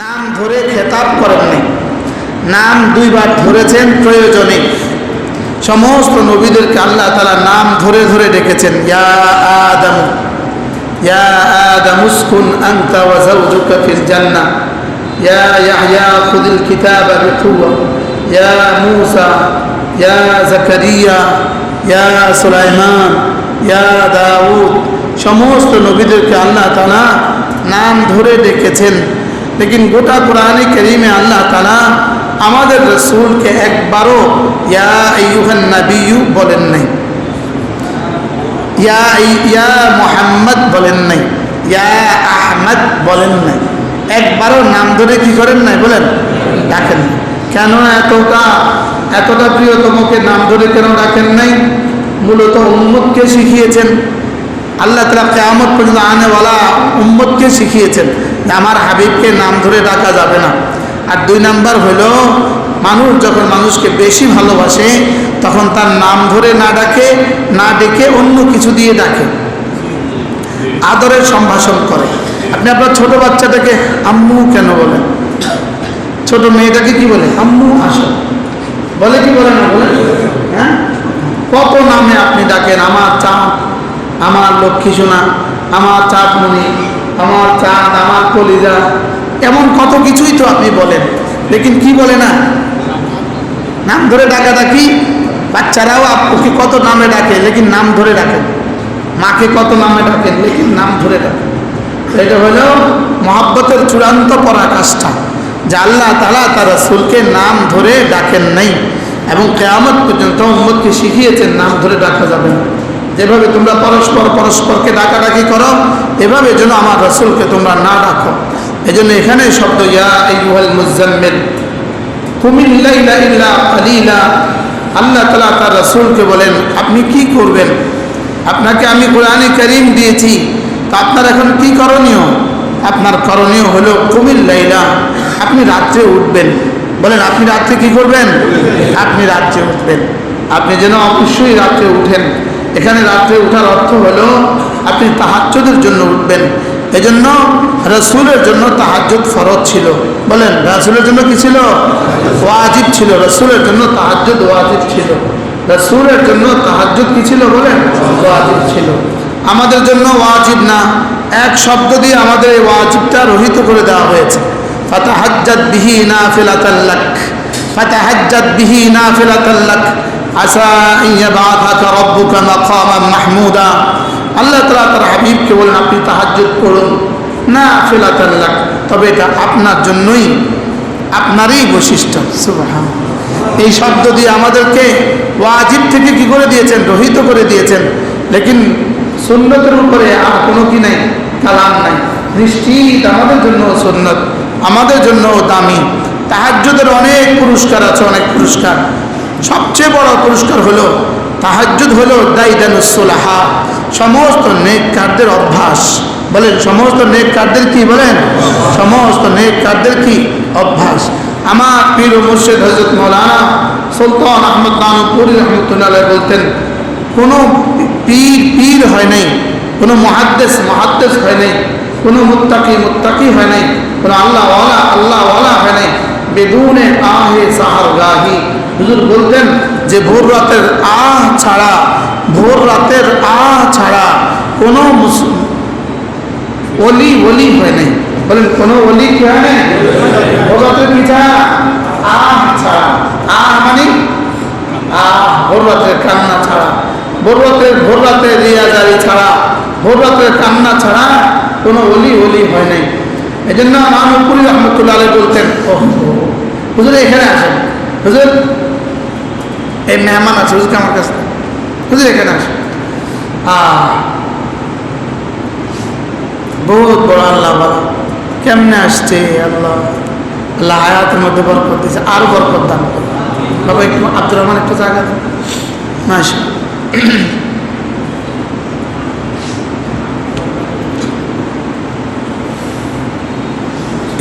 নাম ধরে খেতাব করেননি, নাম দুইবার ধরেছেন প্রয়োজনে। সমস্ত নবীদেরকে আল্লাহ তাআলা নাম ধরে ধরে ডেকেছেন। ইয়া আদম, ইয়া আদম উসকুন আনতা ওয়া যাওজুকা ফিল জান্নাহ, ইয়া ইয়াহইয়া খুযিল কিতাবা বিকুওয়া, ইয়া মূসা, ইয়া যাকারিয়া, ইয়া সুলাইমান, ইয়া দাউদ। সমস্ত নবীদেরকে আল্লাহ তাআলা নাম ধরে ডেকেছেন। লেকিন গোটা কোরআনে কারীমে আল্লাহ তাআলা আমাদের রাসূলকে একবারও ইয়া আইয়ুহান নাবিয়্যু বলেন নাই, ইয়া মুহাম্মদ বলেন নাই, ইয়া আহমদ বলেন নাই। একবারও নাম ধরে কি করেন নাই? বলেন, ডাকেন। কেন এতটা প্রিয়তমকে নাম ধরে কেন ডাকেন নাই? মূলত উম্মতকে শিখিয়েছেন আল্লাহ তাআলা, কিয়ামত পর্যন্ত আনেওয়ালা উম্মতকে শিখিয়েছেন যে আমার হাবিবকে নাম ধরে ডাকা যাবে না। আর দুই নাম্বার হলো, মানুষ যখন মানুষকে বেশি ভালোবাসে তখন তার নাম ধরে না ডেকে অন্য কিছু দিয়ে ডাকে, আদরের সম্ভাষণ করে। আপনি আপনার ছোট বাচ্চাটাকে আম্মু কেন বলেন? ছোট মেয়েটাকে কি বলে? আম্মু আসো বলে কি বলে না? বলে। হ্যাঁ, কত নামে আপনি ডাকেন, আমার চাঁদ, আমার লক্ষ্মী সোনা, আমার চাঁদমণি, আমার চাঁদ, আমার কলিজা, এমন কত কিছুই তো আপনি বলেন। লেকিন কি বলে না? নাম ধরে ডাকাডাকি। বাচ্চারাও আপনাকে কত নামে ডাকে, লেকিন নাম ধরে ডাকেন। মাকে কত নামে ডাকেন, লেকিন নাম ধরে ডাকেন। এটা হলো মহব্বতের চূড়ান্ত পরাকাষ্ঠা, যে আল্লাহ তাআলা তার রাসূলকে নাম ধরে ডাকেন নাই এবং কিয়ামত পর্যন্ত উম্মতকে শিখিয়েছেন নাম ধরে ডাকা যাবে না। যেভাবে তোমরা পরস্পরকে ডাকাডাকি করো, এভাবে যেন আমার রাসূলকে তোমরা না ডাকো। এই জন্য এখানে শব্দ ইয়া আইয়ুহাল মুযাম্মিল কুমিল লাইলা ইল্লা কালিলা। আল্লাহ তাআলা তার রাসূলকে বলেন, আপনি কি করবেন? আপনাকে আমি কোরআনে কারীম দিয়েছি, তো আপনার এখন কি করণীয়? আপনার করণীয় হলো কুমিল লাইলা, আপনি রাত্রে উঠবেন। বলেন, আপনি রাত্রে কি করবেন? আপনি রাত্রে উঠবেন। আপনি যেন অবশ্যই রাত্রে উঠেন। এখানে রাত্রে ওঠার অর্থ হলো আপনি তাহাজ্জুদের জন্য উঠবেন। এজন্য রাসূলের জন্য তাহাজ্জুদ ফরজ ছিল। বলেন, রাসূলের জন্য কি ছিল? ওয়াজিব ছিল। রাসূলের জন্য তাহাজ্জুদ ওয়াজিব ছিল। রাসূলের জন্য তাহাজ্জুদ কি ছিল? বলেন, ওয়াজিব ছিল। আমাদের জন্য ওয়াজিব না, এক শব্দ দিয়ে আমাদের এই ওয়াজিবটা রহিত করে দেওয়া হয়েছে। ফাতাহাজ্জাদ বিহি নাফিলাতাল লাক, ফাতাহাজ্জাদ বিহি নাফিলাতাল লাক আসা ইয়াবাআথাকা রাব্বুকা মাকামান মাহমুদা। আল্লাহ তাআলা তার হাবিবকে বলেন, আপনি তাহাজ্জুদ করুন নাফিলাতাল লাক, তবে এটা আপনার জন্যই, আপনারই বৈশিষ্ট্য। সুবহানাল্লাহ। এই শব্দ দিয়ে আমাদেরকে ওয়াজিব থেকে কি করে দিয়েছেন? রহিত করে দিয়েছেন। লেকিন সুন্নতের উপরে আর কোনো কি নাই, কালাম নাই। নিশ্চিত আমাদের জন্য সুন্নত, আমাদের জন্য দামি। তাহাজ্জুদের অনেক পুরস্কার আছে, অনেক পুরস্কার। সবচেয়ে বড় পুরস্কার হলো তাহাজ্জুদ হলো দাইদানুস সুলাহা, সমস্ত নেক কাজদের অভ্যাস। বলেন, সমস্ত নেক কাজদের কি? বলেন, সমস্ত নেক কাজদের কি? অভ্যাস। আমার পীর ও মুর্শিদ হযরত মাওলানা সুলতান আহমদ নানুপুরি রাহমাতুল্লাহ আলাইহি বলতেন, কোনো পীর হয় নাই, কোনো মুহাদ্দিস হয় নাই, কোনো মুত্তাকি হয় নাই, কোনো আল্লাহওয়ালা হয় নাই বেদুনে আহে সাহার গাহি। হুজুর বলতেন যে ভোর রাতের ছাড়া কোনো ওলি হয় নাই। বলেন, কোনো ওলি কি হয় নাই? ভোর রাতের কি ছাড়া? ছাড়া। মানে ভোর রাতের কান্না ছাড়া, ভোর রাতে রিয়াজারি ছাড়া, ভোর রাতের কান্না ছাড়া কোনো ওলি হয় নাই। এই জন্য নানুপুরি রহমতুল্লাহ আলাইহি বলতেন, হুজুর এখানে আসেন, হুজুর এই মেহমান আছে, হুজুরকে আমার কাছে, হুজুর এখানে আসেন। বহুত বড় আল্লাহ বলা, কেমনে আসছে আল্লাহ হায়াতের মধ্যে বরকত দিয়েছে, আরো বরকত দান করে। বাবা একটু আব্দুর রহমান একটু জায়গা দেন। মাশা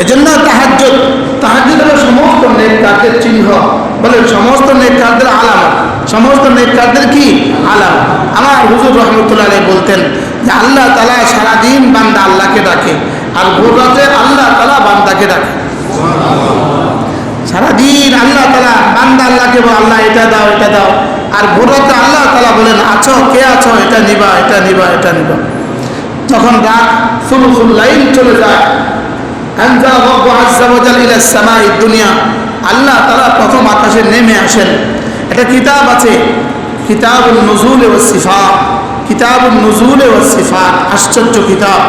এজন্য তাহাজ্জুদ হলো সমস্ত নেক কাজের চিহ্ন। বলেন, সমস্ত নেক কাজের আলামত, সমস্ত নেক কাজের কি? আলামত। আমার হুজুর রহমতুল্লাহ আলাইহি বলতেন যে আল্লাহ তাআলা সারাদিন বান্দা আল্লাহকে ডাকে, আর ভোর রাতে আল্লাহ তাআলা বান্দাকে ডাকে। সারাদিন আল্লাহ তাআলা বান্দা আল্লাহকে বলে আল্লাহ এটা দাও এটা দাও, আর ভোর রাতে আল্লাহ তাআলা বলেন আছো কে আছো, এটা নিবা এটা নিবা এটা নিবা। যখন রাত সুলুসুল লাইল চলে যায়, আনজা রাব্বু আযজা ওয়া জাল ইলা সামাই দুনিয়া, আল্লাহ তাআলা প্রথম আকাশে নেমে আসেন। একটা কিতাব আছে, কিতাবুন নুজুল ওয়াস সিফাত, কিতাবুন নুজুল ওয়াস সিফাত, আশ্চর্য কিতাব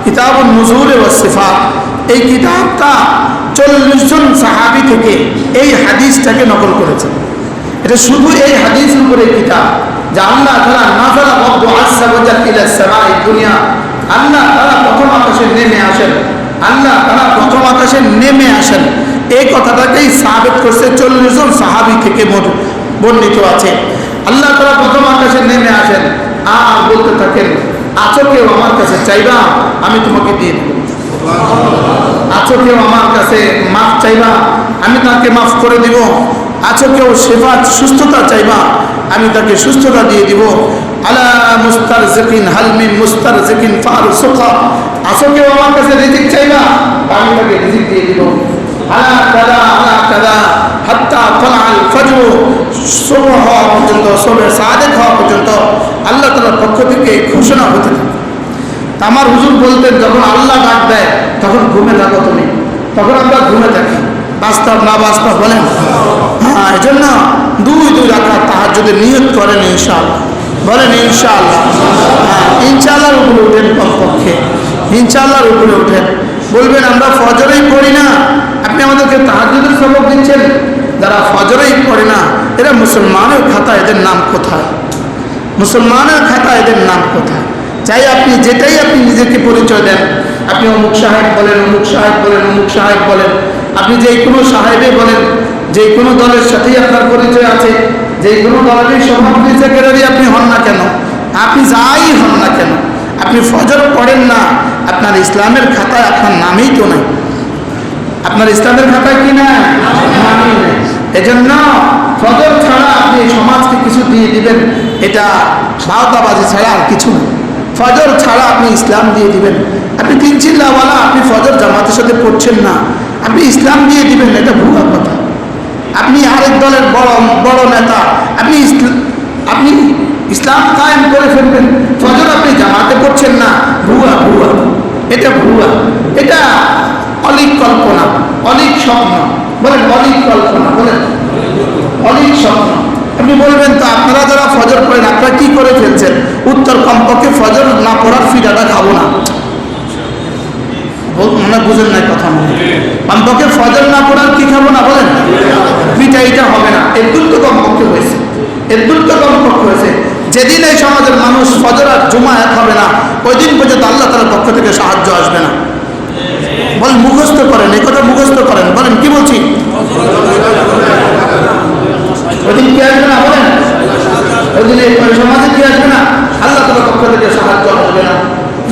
কিতাবুন নুজুল ওয়াস সিফাত। এই কিতাবটা 40 জন সাহাবী থেকে এই হাদিসটাকে নকল করেছেন। এটা শুধু এই হাদিসের উপরে কিতাব, যে আল্লাহ তাআলা নাযালা রাব্বু আযজা ওয়া জাল ইলা সামাই দুনিয়া, আল্লাহ তাআলা প্রথম আকাশে নেমে আসেন, আল্লাহ তাআলা প্রথম আকাশে নেমে আসেন। এই কথাটাকেই সাবিত করছে 40 জন সাহাবী থেকে বর্ণিত আছে। আল্লাহ তাআলা প্রথম আকাশে নেমে আসেন আর বলতে থাকেন আছো কেউ আমার কাছে চাইবা, আমি তোমাকে দিয়ে দেব। আছো কেউ আমার কাছে মাফ চাইবা, আমি তাকে মাফ করে দিব। আছো কেউ সেবা সুস্থতা চাইবা, আমি তাকে সুস্থতা দিয়ে দিব। আলা মুস্তারজিকিন হাল মিন মুস্তারজিকিন ফারসুকা, আছো কেউ আমার কাছে রিজিক চাইবা, আমি তাকে রিজিক দিয়ে দিব। আলা কাদা হাত্তা তালাল ফজর, সুবহ হওয়া পর্যন্ত, সুবহে সাদেক হওয়া পর্যন্ত আল্লাহ তাআলার পক্ষ থেকে ঘোষণা হতে থাকে। আমার হুজুর বলতেন যখন আল্লাহ ডাক দেয় তখন ঘুমে থাকো তুমি, তখন আমরা ঘুমে থাকি। বাস্তব না বাস্তব বলেন? হ্যাঁ, এই জন্য 2 রাকাত তাহাজ্জুদের নিয়ত করেন ইনশাআল্লাহ, বলেন ইনশাআল্লাহ। হ্যাঁ, ইনশাআল্লাহর উপরে উঠেন, কমপক্ষে ইনশাআল্লাহর উপরে উঠেন। বলবেন আমরা ফজরেই পড়ি না, আপনি আমাদেরকে তাহাজ্জুদের সবক দিচ্ছেন। যারা ফজরেই পড়ে না এরা মুসলমানের খাতা, এদের নাম কোথায়? মুসলমানের খাতা এদের নাম কোথায়? চাই আপনি যেটাই আপনি নিজেকে পরিচয় দেন, আপনি অমুক সাহেব বলেন, অমুক সাহেব বলেন, অমুক সাহেব বলেন, আপনি যে কোনো সাহেবে বলেন, যে কোনো দলের সাথেই আপনার পরিচয় আছে, যে কোনো দলেরই সভাপতি সেক্রেটারি আপনি হন না কেন, আপনি যাই হন না কেন, আপনি ফজর পড়েন না, আপনার ইসলামের খাতায় আপনার নামেই তো নাই। আপনার ইসলামের খাতায় কি না? নামই নেই। এজন্য ফজর ছাড়া আপনি সমাজকে কিছু দিয়ে দিবেন, এটা ভাওতাবাজি ছাড়া আর কিছু না। ফজর ছাড়া আপনি ইসলাম দিয়ে দিবেন। আপনি 3 চিল্লাওয়ালা, আপনি ফজর জামাতের সাথে পড়ছেন না, আপনি ইসলাম দিয়ে দিবেন, এটা ভুয়া কথা। আপনি আরেক দলের বড় নেতা, আপনি ইসলাম কায়েম করে ফেলবেন, ফজর আপনি জামাতে পড়ছেন না, ভুয়া ভুয়া, এটা ভুয়া, এটা অলিক কল্পনা, অলিক স্বপ্ন, বলেন অলিক কল্পনা, বলেন অলিক স্বপ্ন। আপনি বলবেন তো আপনারা যারা ফজর পড়েন আপনারা কি করে ফেলছেন? উত্তর, কমপক্ষে ফজর না পড়ার ফিরাটা খাবো না। মনে বুঝেন না কথা, কমপক্ষে ফজর না পড়ার কি খাবো না, বলেন পিঠা, এটা হবে না। এর দূর তো কমপক্ষে হয়েছে, এর দূর তো কমপক্ষে হয়েছে। যেদিন এই সমাজের মানুষ ফজর আর জুমা এক হবে না, ওই দিন পর্যন্ত আল্লাহ তাআলার পক্ষ থেকে সাহায্য আসবে না। বলেন মুখস্থ করেন, এই কথা মুখস্থ করেন, বলেন কি বলছি? ওইদিন কি আসবে না, বলেন ওইদিনে সমাজে কি আসবে না? আল্লাহ তাআলার পক্ষ থেকে সাহায্য আসবে না।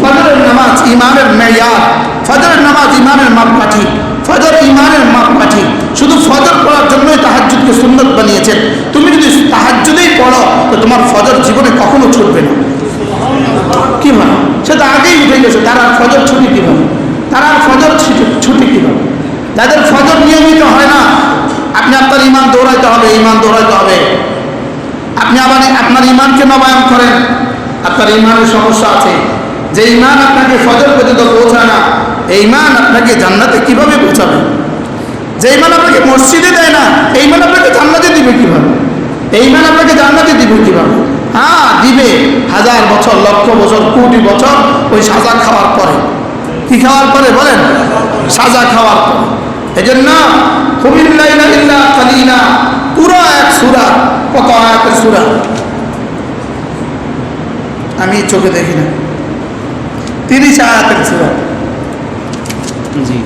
ফজরের নামাজ ইমানের মেয়ার, ফজরের নামাজ ইমানের মাপকাঠি, ফজর ইমানের মাপকাঠি। শুধু ফজর পড়ার জন্যই তাহাজ্জুদকে সুন্নত বানিয়েছেন। তুমি যদি তাহাজ্জুদেই পড়ো তো তোমার ফজর জীবনে কখনো ছুটবে না। কিভাবে? সে তো আগেই উঠে গেছে, তার আর ফজর ছুটি কিভাবে? তার আর ফজর ছুটি কিভাবে? যাদের ফজর নিয়মিত হয় না, আপনি আপনার ইমান দৌড়াইতে হবে, ইমান দৌড়াইতে হবে। আপনি আবার আপনার ইমানকে নবায়ন করেন, আপনার ইমানের সমস্যা আছে। যে ইমান আপনাকে ফজর পর্যন্ত পৌঁছায় না, এই ইমান আপনাকে জান্নাতে কিভাবে পৌঁছাবে? যে ইমান আপনাকে মসজিদে দেয় না, এই ইমান আপনাকে জান্নাতে দিবে কিভাবে? এই ইমান আপনাকে জান্নাতে দিবে কিভাবে? হ্যাঁ দিবে, 1000 বছর, লক্ষ বছর, কোটি বছর, ওই সাজা খাওয়ার পরে। কি খাওয়ার পরে? বলেন সাজা খাওয়ার পরে। এই জন্য কুমিল্লাইলা ইল্লা কালিলা, পুরো এক সূরা, কত আয়াতের সূরা আমি চোখে দেখি না, 30 আয়াতের সূরা। জি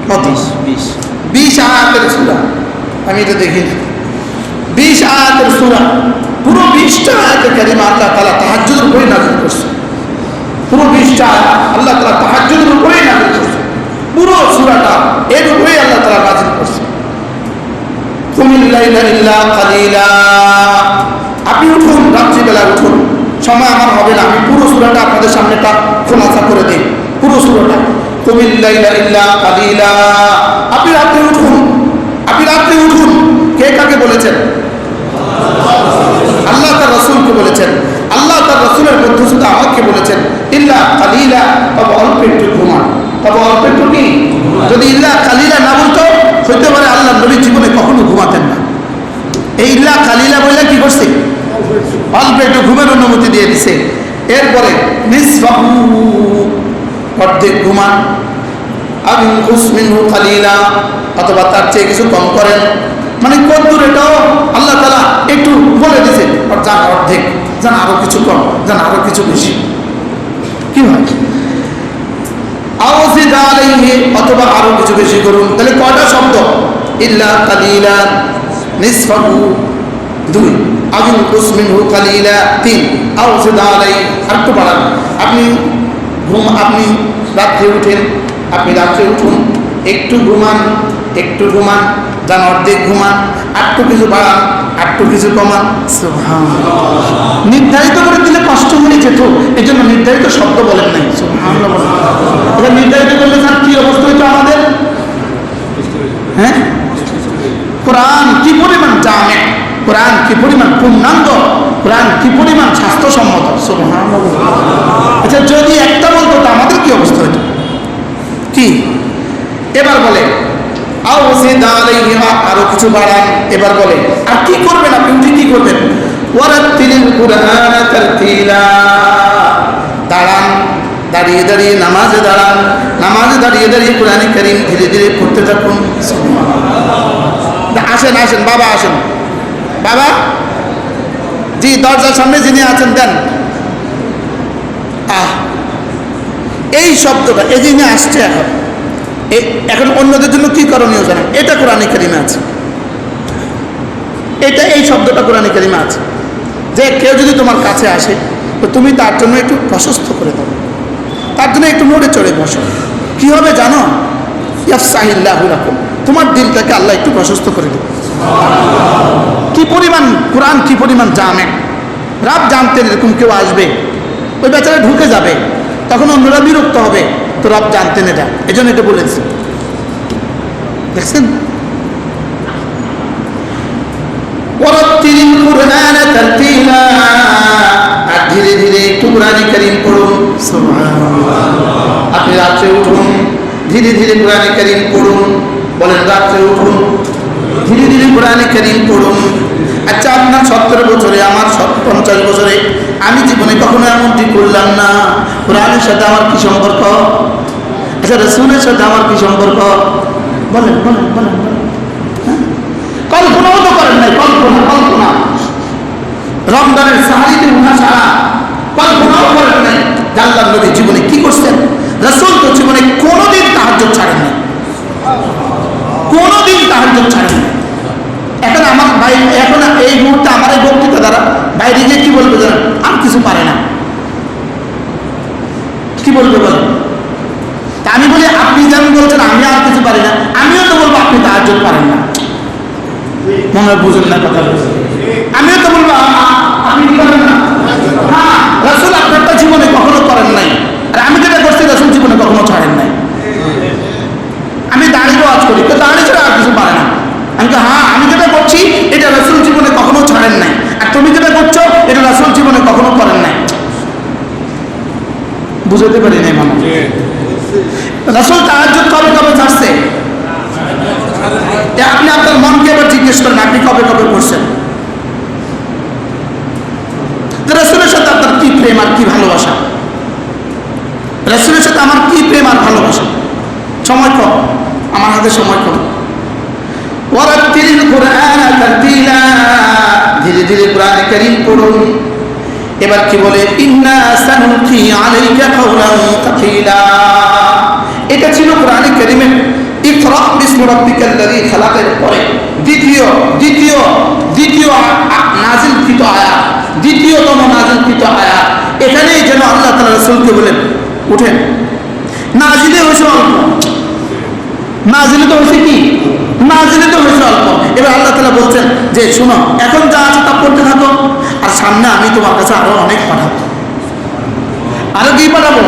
কত? 20 আয়াতের সূরা, আমি এটা দেখি না। 20 আয়াতের সূরা, পুরো 20টা আয়াতে কারিমা আল্লাহ তাআলা তাহাজ্জুদের উপরে নাযিল করছে। পুরো 20টা আয়াত আল্লাহ তাআলা তাহাজ্জুদের উপরেই নাযিল করছে। পুরো সূরাটা এর উপরেই আল্লাহ তাআলা নাযিল করছে। কুমিল লাইলা ইল্লা কালিলা, আপনি উঠুন, রাত্রিবেলা উঠুন, সময় আমার হবে না, আমি পুরো সূরাটা আপনাদের সামনে খোলাসা করে দিই। পুরো সূরাটা কুমিল লাইলা ইল্লা কালিলা, আপনি রাতে উঠুন, আপনি রাতে উঠুন। কে কাকে বলেছেন? আল্লাহ তার রাসূলকে বলেছেন। আল্লাহ তার রাসূলের মধ্যস্থতা আমাকে বলেছেন, ইল্লা কালিলা, তবে অল্প একটু ঘুমান। তবে অল্প একটু কি? যদি ইল্লা কালিলা না বলতো, হইতে পারে আল্লাহ নবী জীবনে কখনো ঘুমাতেন না। এই ইল্লা কালিলা বলে কি করছে? অল্প একটু ঘুমের অনুমতি দিয়ে দিছে। এরপরে নিসফাহু, অর্ধেক ঘুমান, আও ইনকুস মিনহু কালিলা, অথবা তার চেয়ে কিছু কম করেন। মানে কদ্দুর এটাও আল্লাহ তাআলা একটু বলে দিয়েছে, যান অর্ধেক, যান আরো কিছু কম, যান আরো কিছু বেশি। কি হয়? আও জিদ আলাইহি, অথবা আরো কিছু বেশি করুন। তাহলে কয়টা শব্দ? ইল্লা কালিলা, নিসফাহু 2, আও ইনকুস মিনহু কালিলা 3, আও জিদ আলাইহি, আর একটু বাড়ান। আপনি রাত্রে উঠেন, আপনি রাত্রে উঠুন, একটু ঘুমান, একটু ঘুমান, যান অর্ধেক ঘুমান, আটটু কিছু বাড়ান, আটটু কিছু কমান। সুবহানাল্লাহ। নির্ধারিত করে দিলে কষ্ট হয়ে যেত, এই জন্য নির্ধারিত শব্দ বলেন নাই। সুবহানাল্লাহ। এটা নির্ধারিত করলে স্যার কি অবস্থা হইতো আমাদের? হ্যাঁ, কোরআন কি পরিমাণ জামে, কোরআন কি পরিমাণ পূর্ণাঙ্গ, কোরআন কি পরিমাণ স্বাস্থ্যসম্মত। সুবহানাল্লাহ। আচ্ছা, যদি একটা বলতো তো আমাদের কি অবস্থা হইতো? কি? এবার বলে আও জিদ আলাইহি, আরো কিছু বাড়ান। এবার বলে আর কি করবেন আপনি? উঠে কি করবেন? ওয়ারাত্তিলিল কুরআন তারতিলা, দাঁড়ান, দাঁড়িয়ে দাঁড়িয়ে নামাজে দাঁড়ান, নামাজে দাঁড়িয়ে দাঁড়িয়ে কোরআনে কারীম ধীরে ধীরে পড়তে থাকুন। আসেন আসেন বাবা, আসেন বাবা। জি, দরজার সামনে যিনি আছেন দেন। এই শব্দটা এই যিনি আসছে এখন অন্যদের জন্য কি করণীয় জানেন? এটা কোরআনে কারিমে আছে, এটা এই শব্দটা কোরআনে কারিমে আছে যে কেউ যদি তোমার কাছে আসে তো তুমি তার জন্য একটু প্রশস্ত করে দাও, তার জন্য একটু নড়ে চড়ে বসো। কি হবে জানো? ইয়াফসাহিল্লাহু লাকুম, তোমার দিলটাকে আল্লাহ একটু প্রশস্ত করে দেবে। কি পরিমাণ কোরআন, কি পরিমাণ জামে। রাব জানতেন এরকম কেউ আসবে, ওই বেচারা ঢুকে যাবে, তখন অন্যরা বিরক্ত হবে, তো রব জানতেন এটা, এই জন্য এটা বলেছে। দেখছেন? ওয়ারাত্তিলিল কুরআনা তারতিলা, আর ধীরে ধীরে একটু কোরআনে কারীম পড়ুন। সুবহানাল্লাহ। আপনি রাত্রে উঠুন, ধীরে ধীরে কোরআনে কারীম পড়ুন। বলেন রাত্রে উঠুন, ধীরে ধীরে কোরআনে কারীম পড়ুন। আচ্ছা, আপনার 70 বছরে, আমার 50 বছরে, আমি জীবনে কখনো এমনটি করলাম না। কোরআনের সাথে আমার কি সম্পর্ক? আচ্ছা, রাসূলের সাথে আমার কি সম্পর্ক? বলেন বলেন বলেন বলেন। কল্পনাও তো করেন নাই, কল্পনা রমজানের সাহারিতে উঠা ছাড়া কল্পনাও করেন নাই আল্লাহর নবী জীবনে কি করছেন। রাসূল তো জীবনে কোনোদিন তাহাজ্জুদ ছাড়েন না, কোনোদিন তাহাজ্জুদ ছাড়েন না। এখন আমার ভাই, এখন এই মুহূর্তে আমার এই বক্তৃতা দ্বারা বাইরে গিয়ে কি বলবে জানেন? আর কিছু পারে না। কি বলবে বলেন? তা আমি বলি আপনি যেমন বলছেন আমি আর কিছু পারি না, আমিও তো বলবো আপনি তাহাজ্জুদ পারেন না। মনে হয় বুঝেন না কথা বলছেন। আমিও তো বলবো আপনি কি করেন না। হ্যাঁ, রাসূল আপনারটা জীবনে কখনো করেন নাই, আর আমি যেটা করছি রাসূল জীবনে কখনো ছাড়েন নাই। আমি দাঁড়িয়ে ওয়াজ করি, তো দাঁড়িয়ে ছাড়া আর কিছু পারে না। আমি তো হ্যাঁ, আমি যেটা করছি এটা রাসূল জীবনে কখনো ছাড়েন নাই, আর তুমি যেটা করছো এটা রাসূল জীবনে কখনো করেন নাই। বুঝাতে পারি নাই মানুষ। রাসূল তাহাজ্জুদ কবে কবে ছাড়ছে? আপনি আপনার মনকে এবার জিজ্ঞেস করেন, আপনি কবে কবে করছেন? রাসূলের সাথে আপনার কি প্রেম আর কি ভালোবাসা? রাসূলের সাথে আমার কি প্রেম আর ভালোবাসা? সময় কম, আমার হাতে সময় কম। ওয়ারাত্তিলিল কুরআনা তারতিলা, ধীরে ধীরে কোরআনে কারীম পড়ুন। এবার কি বলে? ইন্না সানুলকি আলাইকা কাওলান তাকিলা। এটা ছিল কোরআনে কারীমের ইকরা বিসমি রাব্বিকাল্লাযী খালাকের পরে দ্বিতীয় নাযিলকৃত আয়াত, দ্বিতীয়তম নাযিলকৃত আয়াত। এখানেই যেন আল্লাহ তাআলা রাসূলকে বলেন উঠেন। নাযিলে হয়েছে অল্প, নাযিলে তো হয়েছে কি? নাযিলে তো হয়েছে অল্প। এবার আল্লাহ তাআলা বলছেন যে শোনো, এখন যা আছে তা পড়তে থাকো, আর সামনে আমি তোমার কাছে আরো অনেক পাঠাবো। আরো কি পাঠাবো?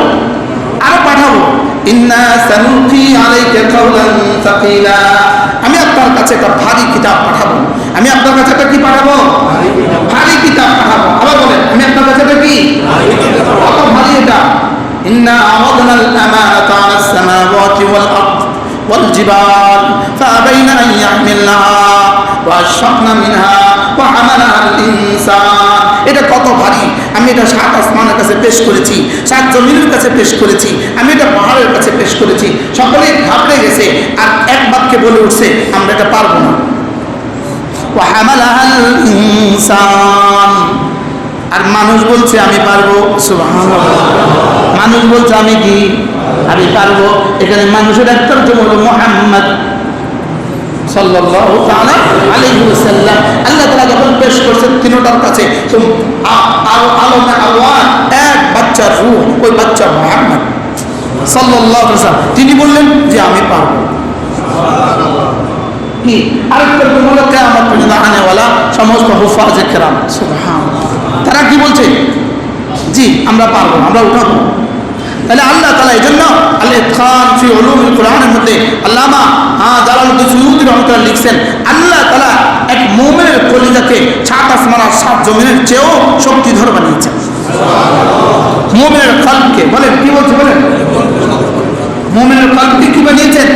আরো পাঠাবো। ইন্না সানুলকি আলাইকা কাওলান সাকিলা, আমি আপনার কাছে একটা ভারী কিতাব পাঠাবো। আমি আপনার কাছে একটা কি পাঠাবো? ভারী কিতাব পাঠাবো। আবার বলেন, আমি আপনার কাছে একটা কি? কত ভারী এটা? ইন্না আরাদনাল আমানাতা আলাস সামাওয়াতি ওয়াল আরদ ওয়াল জিবাল ফাআবাইনা আন ইয়াহমিলনাহা ওয়া আশফাকনা মিনহা ওয়া হামালাহাল ইনসান। এটা কত ভারী! আমি এটা 7 আসমানের কাছে পেশ করেছি, 7 জমিনের কাছে পেশ করেছি, আমি এটা পাহাড়ের কাছে পেশ করেছি। সকলেই ঘাবড়ে গেছে আর এক বাক্যে বলে উঠছে, আমরা এটা পারবো না। ওয়া হামালাহাল ইনসান। আর মানুষ বলছে আমি পারবো। সুবহানাল্লাহ। মানুষ বলছে আমি কি? আমি পারবো। এখানে মানুষের একটা হলো মুহাম্মদ সাল্লাল্লাহু তাআলা আলাইহি ওয়াসাল্লাম। আল্লাহ তাআলা যখন পেশ করছেন তিনটার কাছে, তো আলমে আওয়াল এক বাচ্চার রূহ, ওই বাচ্চা মুহাম্মদ সাল্লাল্লাহু আলাইহি ওয়াসাল্লাম, তিনি বললেন যে আমি পারবো। কি আরেকটা হলো কিয়ামত পর্যন্ত আনেওয়ালা সমস্ত হুফাজে কেরাম, সুবহানাল্লাহ, তারা কি বলছে? জি আমরা পারবো, আমরা উঠাবো। তাহলে আল্লাহ তাআলা এই জন্য আল-ইতকান ফি উলুমিল কুরআনের মধ্যে আল্লামা জালালউদ্দিন সুয়ুতী রাহমাতুল্লাহ লিখছেন, আল্লাহ তাআলা এক মুমিনের কলিজাকে 7 আসমান আর 7 জমিনের চেয়েও শক্তিধর বানিয়েছেন। মুমিনের কলবকে বলেন, কি বলছে বলেন? মুমিনের কলবকে কি বানিয়েছেন?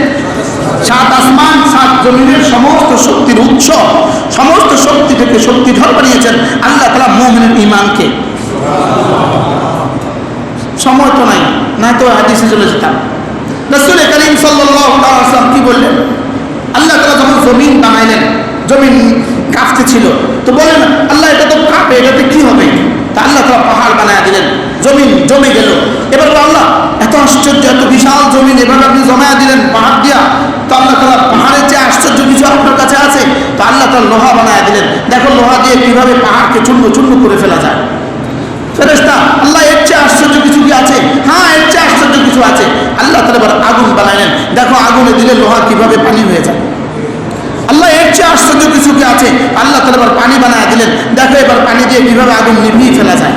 7 আসমান 7 জমিনের সমস্ত শক্তির উৎস, সমস্ত শক্তি থেকে শক্তিধর বানিয়েছেন আল্লাহ তাআলা মুমিনের ঈমানকে। সময় তো নাই, না তো হাদিসে চলে যেতাম। রাসূল করিম সাল্লাল্লাহু আলাইহি ওয়াসাল্লাম কি বললেন? আল্লাহ তাআলা যখন জমিন বানাইলেন, জমিন কাঁপতে ছিল, তো বলেন আল্লাহ এটা তো কাঁপে, এটাতে কি হবে? তা আল্লাহ তাআলা পাহাড় বানায় দিলেন, জমিন জমে গেল। এবার আল্লাহ এত আশ্চর্য, এত বিশাল জমিন এভাবে আপনি জমায়া দিলেন পাহাড় দিয়া, তো আল্লাহ তাআলা পাহাড়ের চেয়ে আশ্চর্য কিছু আপনার কাছে আছে? তো আল্লাহ তাআলা লোহা বানায় দিলেন। দেখো লোহা দিয়ে কিভাবে পাহাড়কে চূর্ণ চূর্ণ করে ফেলা যায়। ফেরেশতা, আল্লাহ এর চেয়ে আশ্চর্য কিছু কি আছে? হ্যাঁ, এর চেয়ে আশ্চর্য কিছু আছে। আল্লাহ তাআলা এবার আগুন বানালেন, দেখো আগুনে দিলে লোহা কিভাবে পানি হয়ে যায়। আল্লাহ এর চেয়ে আশ্চর্য কিছু কি আছে? আল্লাহ তাআলা এবার পানি বানায় দিলেন, দেখো এবার পানি দিয়ে কিভাবে আগুন নিভিয়ে ফেলা যায়।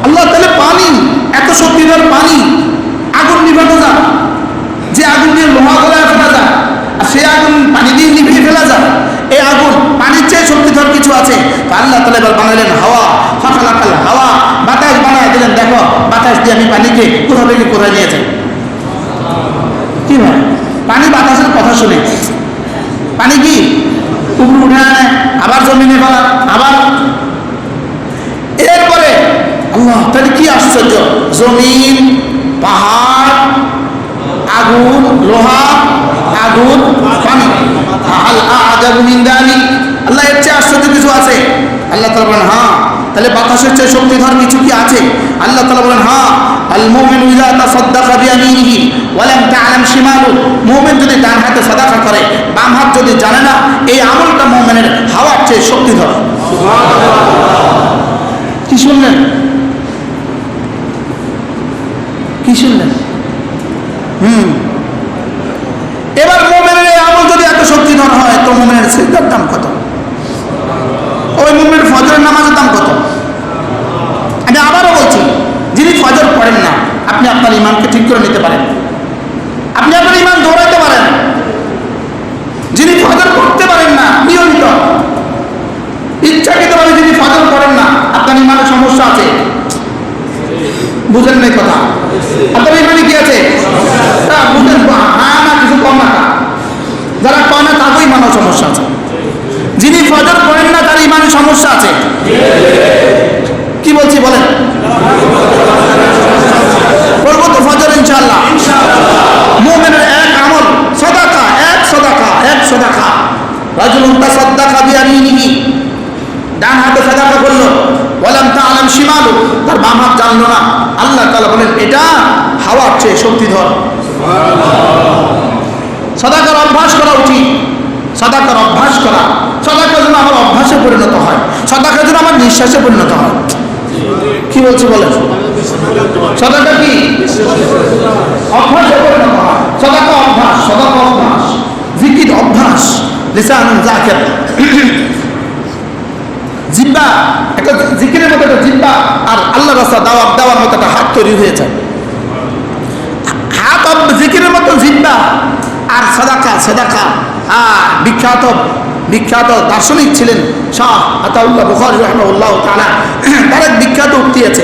আল্লাহ তাআলা পানি, এত শক্তিধর পানি, আগুন নিভানো যায়, যে আগুন দিয়ে লোহা গলায় ফেলা যায়, আর সে আগুন পানি দিয়ে নিভিয়ে ফেলা যায়। এই আগুন পানির চেয়ে শক্তিধর কিছু আছে। আল্লাহ তাআলা এবার বানালেন হাওয়া, ফাখালাকাল হাওয়া, বাতাস বানায় দিলেন, দেখো বাতাস দিয়ে আমি পানিকে কোথা থেকে কোথায় নিয়ে যাই। কি হয়? পানি বাতাসের কথা শুনে পানি কি উপরে উঠে আনে, আবার জমিনে ফেলা, আবার। এরপরে আল্লাহ, তাহলে কি আশ্চর্য! জমিন, পাহাড়, আগুন, লোহা, আগুন, পানি। আল আজাবু মিন যালিক, আল্লাহ এর চেয়ে আশ্চর্য কিছু আছে? আল্লাহ তাআলা বলেন হ্যাঁ। তাহলে বাতাসের চেয়ে শক্তিধর কিছু কি আছে? আল্লাহ তাআলা বলেন হ্যাঁ। আল মুমিনু ইযা তাসাদ্দাকা বিয়ামিনিহি ওয়া লাম তা'লাম শিমালু, মুমিন যদি ডান হাতে সাদাকা করে, বাম হাত যদি জানে না, এই আমলটা মুমিনের হাওয়ার চেয়ে শক্তিধর। সুবহানাল্লাহ। কি শুনলেন? কি শুনলেন? এবার মুমিনের এই আমল যদি এত শক্তিধর হয়, তো মুমিনের সিজদার দাম কত? ওই মুমিনের ফজরের নামাজের দাম কত? আমি আবারও বলছি, যিনি ফজর পড়েন না, আপনি আপনার ইমানকে ঠিক করে নিতে পারেন, আপনি আপনার ইমান দৌড়াতে পারেন। যিনি ফজর পড়তে পারেন না নিয়মিত, ইচ্ছাকৃতভাবে যিনি ফজর পড়েন না, আপনার ইমানের সমস্যা আছে। বুঝেন নাই কথা? আপনার ইমানে কি আছে? বুঝেন, হ্যাঁ না কিছু কম না। যারা কয় না তাদের ইমানের সমস্যা আছে। যিনি ফজর পড়েন না তার ইমানের সমস্যা আছে। কি বলছি বলেন? পড়বো তো ফজর ইনশাআল্লাহ। মুমিনের এক আমল সাদাকা, এক সাদাকা, এক সাদাকা। রাজুলুন তাসাদ্দাকা বিয়ামিনিহি, ডান হাতে সাদাকা করলো, ওয়ালাম তা'লাম শিমালু, তার বাম হাত জানলো না। আল্লাহ তাআলা বলেন এটা হাওয়ার চেয়ে শক্তিধর। সাদাকার অভ্যাস করা উচিত, সাদাকার অভ্যাস করা, সাদাকা যেন আমার অভ্যাসে পরিণত হয়, সাদাকা যেন আমার নিঃশ্বাসে পরিণত হয়। কি বলছি বলেন? সাদাকা কি অভ্যাসে পরিণত হয়? সাদাকা অভ্যাস, সাদাকা অভ্যাস, জিকির অভ্যাস, লিসানুন যাকির, জিহ্বা একটা জিকিরের মতো একটা জিহ্বা, আর আল্লাহর রাস্তা দাওয়াত দেওয়ার মতো একটা হাত তৈরি হয়ে যায়। হলো জিব্বা, আর সাদাকা বিখ্যাত বিখ্যাত দার্শনিক ছিলেন শাহ আতাউল্লাহ বুখারী রাহিমাহুল্লাহ তাআলা। তার এক বিখ্যাত উক্তি আছে,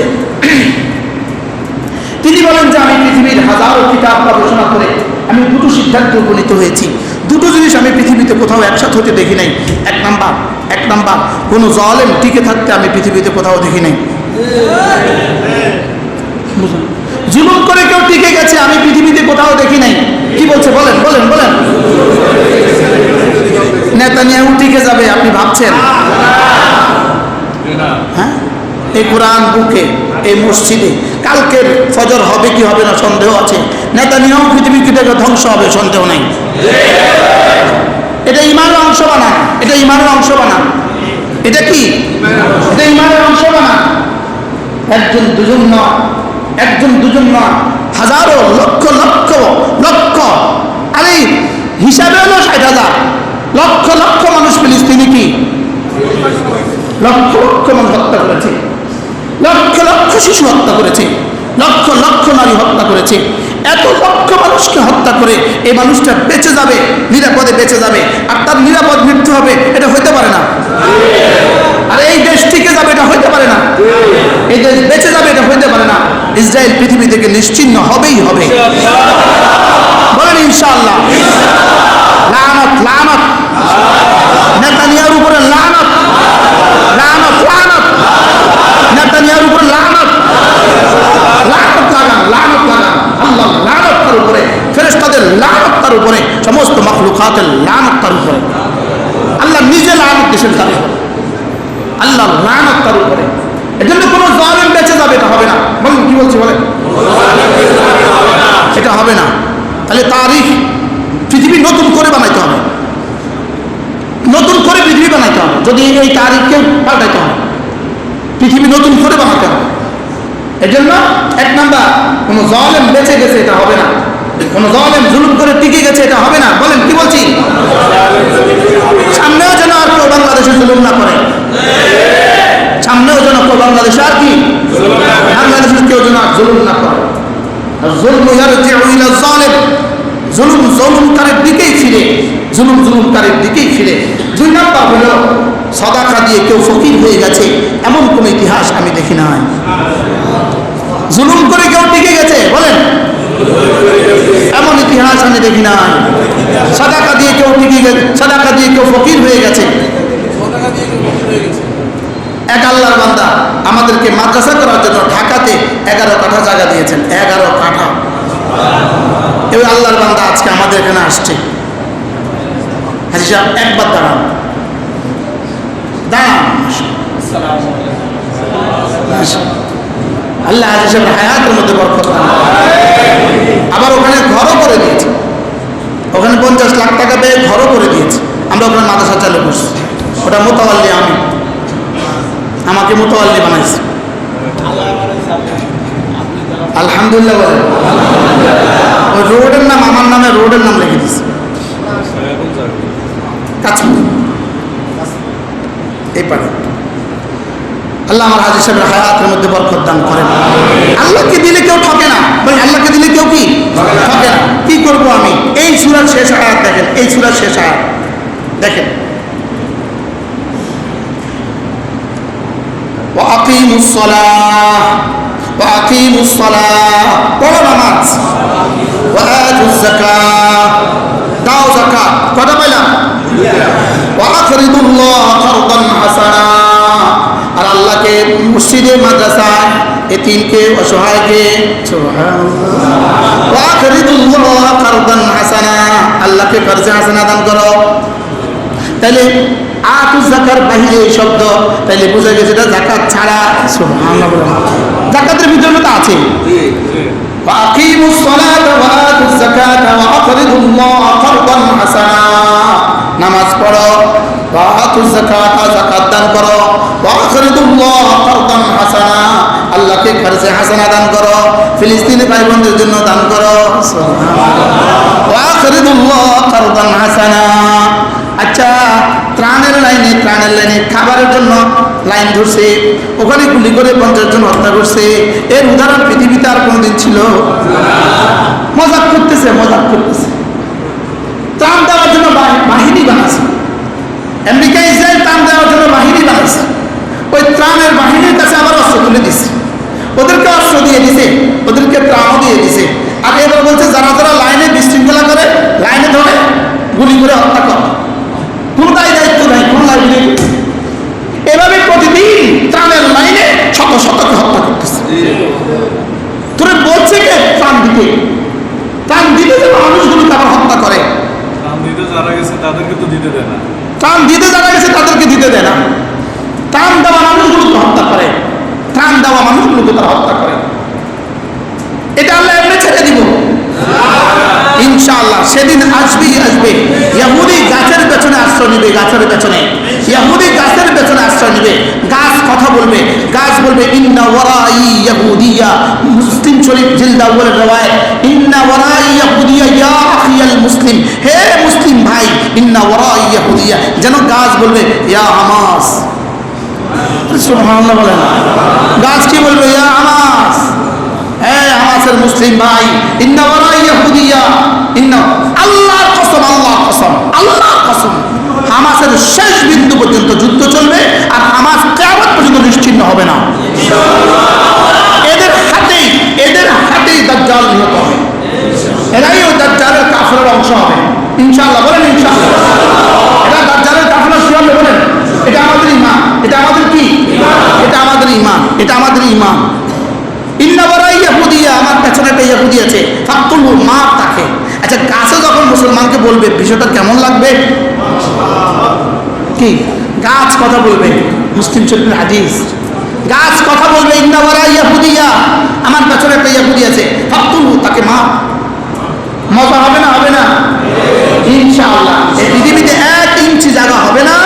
তিনি বলেন যে আমি পৃথিবীর হাজারো কিতাব গবেষণা করে আমি দুটো সিদ্ধান্তে উপনীত হয়েছি। দুটো জিনিস আমি পৃথিবীতে কোথাও একসাথে হতে দেখি নাই। এক নাম্বার কোনো জালেম টিকে থাকতে আমি পৃথিবীতে কোথাও দেখি নাই। জুলুম করে কেউ টিকে গেছে আমি পৃথিবীতে কোথাও দেখি নাই। কি বলছে বলেন বলেন বলেন? নেতানিয়াহু টিকে যাবে আপনি ভাবছেন? হ্যাঁ, এই কোরআন বুকে এই মসজিদে কালকের ফজর হবে কি হবে না সন্দেহ আছে। নেতানিয়াহু পৃথিবী থেকে ধ্বংস হবে সন্দেহ নাই। এটা ইমানের অংশ বানান, এটা ইমানের অংশ বানান। এটা কি? এটা ইমানের অংশ বানান। একজন দুজন নয়, একজন দুজন নয়, হাজারো লক্ষ লক্ষ লক্ষ, আরে হিসাবে হলো 60,000, লক্ষ লক্ষ মানুষ ফিলিস্তিনি কি লক্ষ লক্ষ মানুষ হত্যা করেছে, লক্ষ লক্ষ শিশু হত্যা করেছে, লক্ষ লক্ষ নারী হত্যা করেছে। এত লক্ষ মানুষকে হত্যা করে এই মানুষটা বেঁচে যাবে, নিরাপদে বেঁচে যাবে, আর তার নিরাপদ মৃত্যু হবে, এটা হইতে পারে না। আর এই দেশ টিকে যাবে, এটা হইতে পারে না। এই দেশ বেঁচে যাবে, এটা হইতে পারে না। ইসরায়েল পৃথিবী থেকে নিশ্চিহ্ন হবেই হবে, বলেন ইনশাআল্লাহ। লানত লানত নেতানিয়াহুর উপরে, লানত লানত লানত নেতানিয়াহুর উপরে, লানত লানত লাগান, লানত লাগান, আল্লাহ লানত তার উপরে, ফেরেশতাদের লানত তার উপরে, সমস্ত মাখলুকাতের লানত তার উপরে, আল্লাহ নিজে লানত দিয়েছেন তার উপরে, আল্লাহ লানত তার উপরে। এজন্য কোনো জালেম বেঁচে যাবে, এটা হবে না। বলুন কি বলছি বলেন? এটা হবে না। তাহলে তারিখ পৃথিবী নতুন করে বানাইতে হবে, নতুন করে পৃথিবী বানাইতে হবে। যদি এই তারিখকে পাল্টাইতে হবে, পৃথিবী নতুন করে বানাতে হবে। এজন্য এক নাম্বার, কোনো জালেম বেঁচে গেছে, এটা হবে না। কোনো জালেম জুলুম করে টিকে গেছে, এটা হবে না। বলেন কি বলছি? সামনেও যেন আর কেউ বাংলাদেশে জুলুম না করে, সামনেও যেন কেউ বাংলাদেশে আর কি বাংলাদেশের কেউ যেন আর জুলুম না করে। জুলম ইয়ারজিউ ইলা যালিম, জুলুম জুলুমকারীর দিকেই ফিরে, জুলুম জুলুমকারীর দিকেই ফিরে। দুই নাম্বার হলো সাদাকা দিয়ে কেউ ফকির হয়ে গেছে, এমন কোন ইতিহাস আমি দেখি নাই। জুলুম করে কেউ টিকে গেছে, বলেন, এমন ইতিহাস আমি দেখি নাই। সাদাকা দিয়ে কেউ টিকে গেছে, সাদাকা দিয়ে কেউ ফকির হয়ে গেছে। এক আল্লাহর বান্দা আমাদেরকে মাদ্রাসা করার জন্য ঢাকাতে 11 কাঠা জায়গা দিয়েছেন, 11 কাঠা। এই আল্লাহর বান্দা আজকে আমাদের এখানে আসছে। হাজী সাহেব একবার দাঁড়ান, দাঁড়ান। আল্লাহ হাজী সাহেবের হায়াতের মধ্যে বরকত দান। আবার ওখানে ঘরও করে দিয়েছে, ওখানে 50 লাখ টাকা পেয়ে ঘরও করে দিয়েছে। আমরা ওখানে মাদ্রাসা চালু করছি। ওটা মোতাওয়াল্লি, আমি আমাকে মোতাওয়াল্লি বানাইছে। আলহামদুলিল্লাহ বলে। ওই রোডের নাম আমার নামে, রোডের নাম লিখে দিচ্ছে কাশ্মীর এই পারে। আল্লাহ আমার হাজী সাহেবের হায়াতের মধ্যে বরকত দান করেন। আল্লাহকে দিলে কেউ ঠকে না, ভাই, আল্লাহকে দিলে কেউ কি ঠকে না। কি করবো আমি? এই সূরার শেষ আয়াত দেখেন, এই সূরার শেষ আয়াত দেখেন, ওয়াকিমুস সালাহ, ওয়াকিমুস সালাহ, পড়ো নামাজ, ওয়াতুজ যাকাত, দাও যাকাত। কত পাইলাম? ওয়াকরিদুল্লাহ কারদান হাসানা, আর আল্লাহকে মসজিদে মাদ্রাসায় এতিমকে অসহায়কে, সুবহানাল্লাহ, ওয়াকরিদুল্লাহ কারদান হাসানা, আল্লাহকে কর্জে হাসানা দান করো। তাহলে আতুজ যাকার বাহিরে এই শব্দ, তাইলে বোঝা গেছে এটা যাকাত ছাড়া। সুবহানাল্লাহ, যাকাতের ভিতরে তো আছে। ওয়াকিমুস সালাতা ওয়া আতুজ যাকাতা ওয়া আকরিদুল্লাহ কারদান হাসানা, নামাজ পড়ো, ওয়া আতুজ যাকাতা, যাকাত দান করো, ওয়া আকরিদুল্লাহ কারদান হাসানা, আল্লাহকে কর্জে হাসানা দান করো, ফিলিস্তিনি ভাই বোনদের জন্য দান করো। সুবহানাল্লাহ, ওয়া আকরিদুল্লাহ কারদান হাসানা। আচ্ছা, ত্রাণের লাইনে খাবারের জন্য লাইন ধরছে, ওখানে গুলি করে 50 জন হত্যা করছে। এর উদাহরণ পৃথিবীতে আর কোনোদিন ছিল? মজাক করতেছে, মজাক করতেছে। ত্রাণ দেওয়ার জন্য বাহিনী বানাচ্ছে আমেরিকা, ইসরায়েল। ত্রাণ দেওয়ার জন্য বাহিনী বানাচ্ছে। ওই ত্রাণের বাহিনীর কাছে আবার অস্ত্র তুলে দিচ্ছে, ওদেরকে অস্ত্র দিয়ে দিছে, ওদেরকে ত্রাণও দিয়ে দিছে। আর এবার বলছে যারা যারা লাইনে বিশৃঙ্খলা করে, লাইনে ধরে গুলি করে হত্যা করে, কোনো দায়িত্ব নাই, কোনো লাইব্রেরি। এভাবে প্রতিদিন ত্রাণের লাইনে শত শতকে হত্যা করতেছে। তোরে বলছে কে ত্রাণ দিতে? ত্রাণ দিতে যে মানুষগুলোকে আবার হত্যা করে। ত্রাণ দিতে যারা গেছে তাদেরকে তো দিতে দেয় না। ত্রাণ দিতে যারা গেছে তাদেরকে দিতে দেয় না। ত্রাণ দেওয়া মানুষগুলোকে হত্যা করে, ত্রাণ দেওয়া মানুষগুলোকে তারা হত্যা করে। এটা আল্লাহ এমনি ছেড়ে দিব ইনশাআল্লাহ। সেদিন আসবেই আসবে। ইহুদি গাছের পেছনে আশ্রয় নিবে, গাছের পেছনে। ইহুদি গাছের পেছনে আশ্রয় নিবে। গাছ কথা বলবে, গাছ বলবে ইন্না ওয়ারাই ইয়াহুদিয়া। মুসলিম শরীফ জিলদ আউয়ালের riwayat, ইন্না ওয়ারাই ইয়াহুদিয়া ইয়া আখিয়াল মুসলিম। হে মুসলিম ভাই, ইন্না ওয়ারাই ইয়াহুদিয়া। যেন গাছ বলবে ইয়া হামাস। সুবহানাল্লাহ বলেন। গাছ কি বলবে? ইয়া হামাস। হ্যাঁ, হামাসের মুসলিম ভাই, ইন্না ওয়ারাই ইয়াহুদিয়া। ইন্না, আল্লাহর কসম, আল্লাহর কসম, আল্লাহর কসম, হামাসের শেষ বিন্দু পর্যন্ত যুদ্ধ চলবে। আর হামাস কিয়ামত পর্যন্ত নিশ্চিহ্ন হবে না। এদের হাতেই দাজ্জাল নিহত হবে। এরাই ওই দাজ্জালের কাফেরের অংশ হবে ইনশাআল্লাহ। বলেন ইনশাআল্লাহ। এরা দাজ্জালের কাফের কি হবে বলেন? এটা আমাদের ঈমান। এটা আমাদের কি? এটা আমাদের ঈমান। এটা আমাদের ঈমান। ইন্না ওয়ারাই ইয়াহুদিয়া, আমার পেছনে একটা ইহুদি আছে, ফাকতুলহু, মার তাকে। আচ্ছা, গাছে যখন মুসলমানকে বলবে বিষয়টা কেমন লাগবে? কি গাছ কথা বলবে? মুসলিম শরীফের হাদিস। গাছ কথা বলবে ইন্না ওয়ারাই ইয়াহুদিয়া, আমার পেছনে একটা ইহুদি আছে, ফাকতুলহু, তাকে মার। মজা হবে না? হবে না ইনশাআল্লাহ। এই পৃথিবীতে 1 ইঞ্চি জায়গা হবে না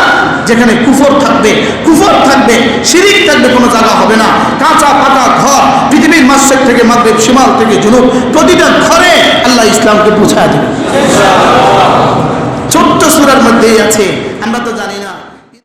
যেখানে কুফর থাকবে, কুফর থাকবে, শিরিক থাকবে, কোনো জায়গা হবে না। কাঁচা পাকা ঘর, পৃথিবীর মাশরিক থেকে মাগরিব, শিমাল থেকে জুনুব, প্রতিটা ঘরে আল্লাহ ইসলামকে পৌঁছায় দেবে। ছোট্ট সূরার মধ্যেই আছে, আমরা তো জানি না।